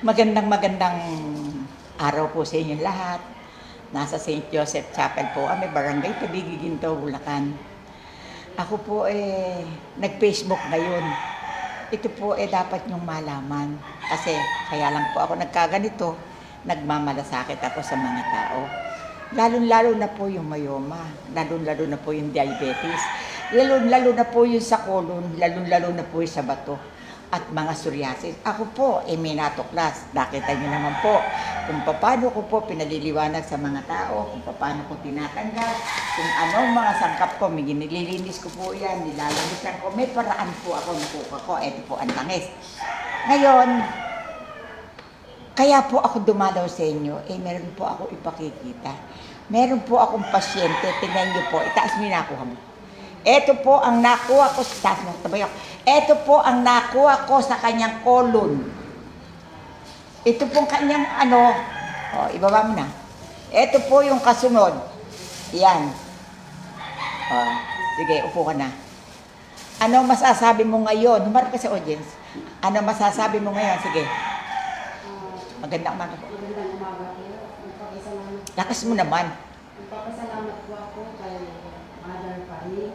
Magandang araw po sa inyong lahat. Nasa St. Joseph Chapel po kami, Barangay Tabigi, Ginto, Bulacan. Ako po nag-Facebook ngayon. Ito po dapat niyong malaman. Kasi kaya lang po ako nagkaganito, nagmamalasakit ako sa mga tao. Lalo-lalo na po yung mayoma, lalo-lalo na po yung diabetes, lalo-lalo na po yung sa colon, lalo-lalo na po yung sa bato at mga psoriasis. Ako po may natuklas. Nakita niyo naman po kung paano ko po pinaliliwanag sa mga tao, kung paano ko tinatanggal, kung anong mga sangkap ko, nililinis ko po yan, nilalamisan ko. May paraan po ako, nakuha ko. Ito po ang langis. Ngayon, kaya po ako dumalaw sa inyo, meron po ako ipakikita. Meron po akong pasyente, tingnan niyo po, itaas mo yung nakuha mo. Ito po ang nakuha ko sa taas mo, tabay ako. Ito po ang nakuha ko sa kanyang colon. Ito pong kanyang ibaba mo na. Ito po yung kasunod. Yan. Sige, upo ka na. Ano masasabi mo ngayon? Humarap ka sa audience. Ano masasabi mo ngayon? Sige. Magandang umaga po. Magandang umaga po. Magpapasalamat. Lakas mo naman. Magpapasalamat po ako kay Mother Fanny.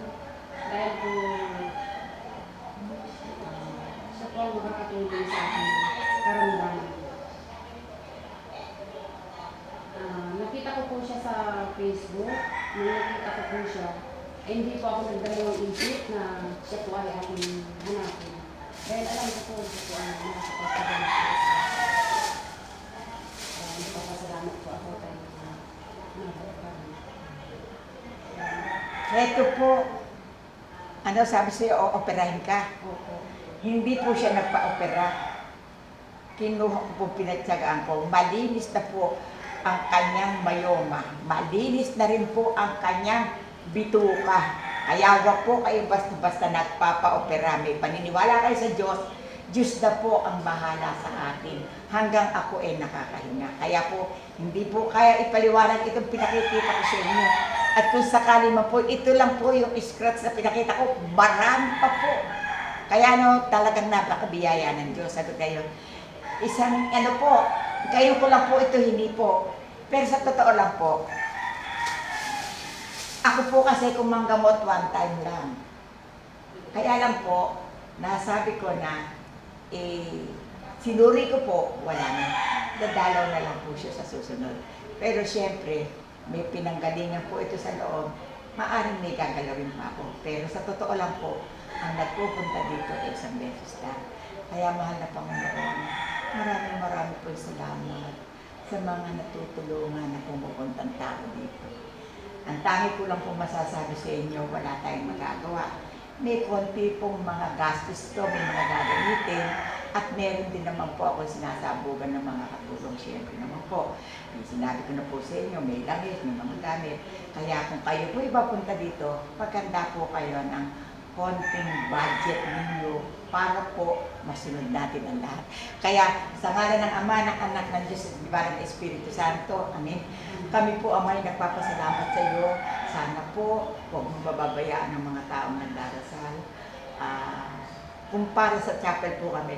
Dahil po siya po ang makakatulong sa akin karamdaman. Nakita ko po siya sa Facebook. Nung nakita ko po siya, hindi po ako nagdalawang isip na siya po ay aking hanapin. Dahil alam ko po siya po ang nakakapagpagalit po sa akin. Nagpapasalamat po ako kay Mother Fanny. Ito po, sabi sa'yo, operahin ka. Opo. Hindi po siya nagpa-opera. Kinuha ko po, pinagtsagaan ko. Malinis na po ang kanyang mayoma. Malinis na rin po ang kanyang bituka. Kaya wag po kayo basta-basta nagpapa-opera. May paniniwala kayo sa Diyos. Diyos na po ang bahala sa atin. Hanggang ako nakakahinga. Kaya po, hindi po kaya ipaliwanag itong pinakikita ko sa inyo. At kung sakali man po, ito lang po yung scratch na pinakita ko, marami pa po. Kaya talagang napakabiyaya ng Diyos. Sabi kayo, isang po, kayo ko lang po ito, hindi po. Pero sa totoo lang po, ako po kasi kumanggamot one time lang. Kaya lang po, nasabi ko na, sinuri ko po, wala na. Dadalaw na lang po siya sa susunod. Pero siyempre, may pinanggalingan po ito sa loob, maaring may gagalawin pa ako. Pero sa totoo lang po, ang nagpupunta dito ay isang beses lang. Kaya mahal na Panginoon, maraming po salamat sa mga natutulungan na pumupuntang tao dito. Ang tangi ko lang po masasabi sa inyo, wala tayong magagawa. May konti pong mga gastos to, may mga gagamitin, at meron din naman po ako sinasabugan ng mga katulong. Siyempre naman po, sinabi ko na po sa inyo, may langis, may mga gamit. Kaya kung kayo po ipapunta dito, pagkanda po kayo ng konting budget ninyo para po masunod natin ang lahat. Kaya sa ngalan ng Ama, ng Anak, ng Diyos, at ng Espiritu Santo, amen. Kami po, Amay, nagpapasalamat sa iyo. Sana po, huwag mong bababayaan ng mga taong nagdarasal. Kung para sa chapel po kami,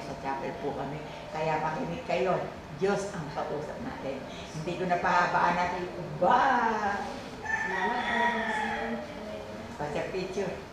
Kaya makinig kayo. Diyos ang kausap natin. Hindi ko na pahabaan natin. Bye! Salamat po. Pasa picture.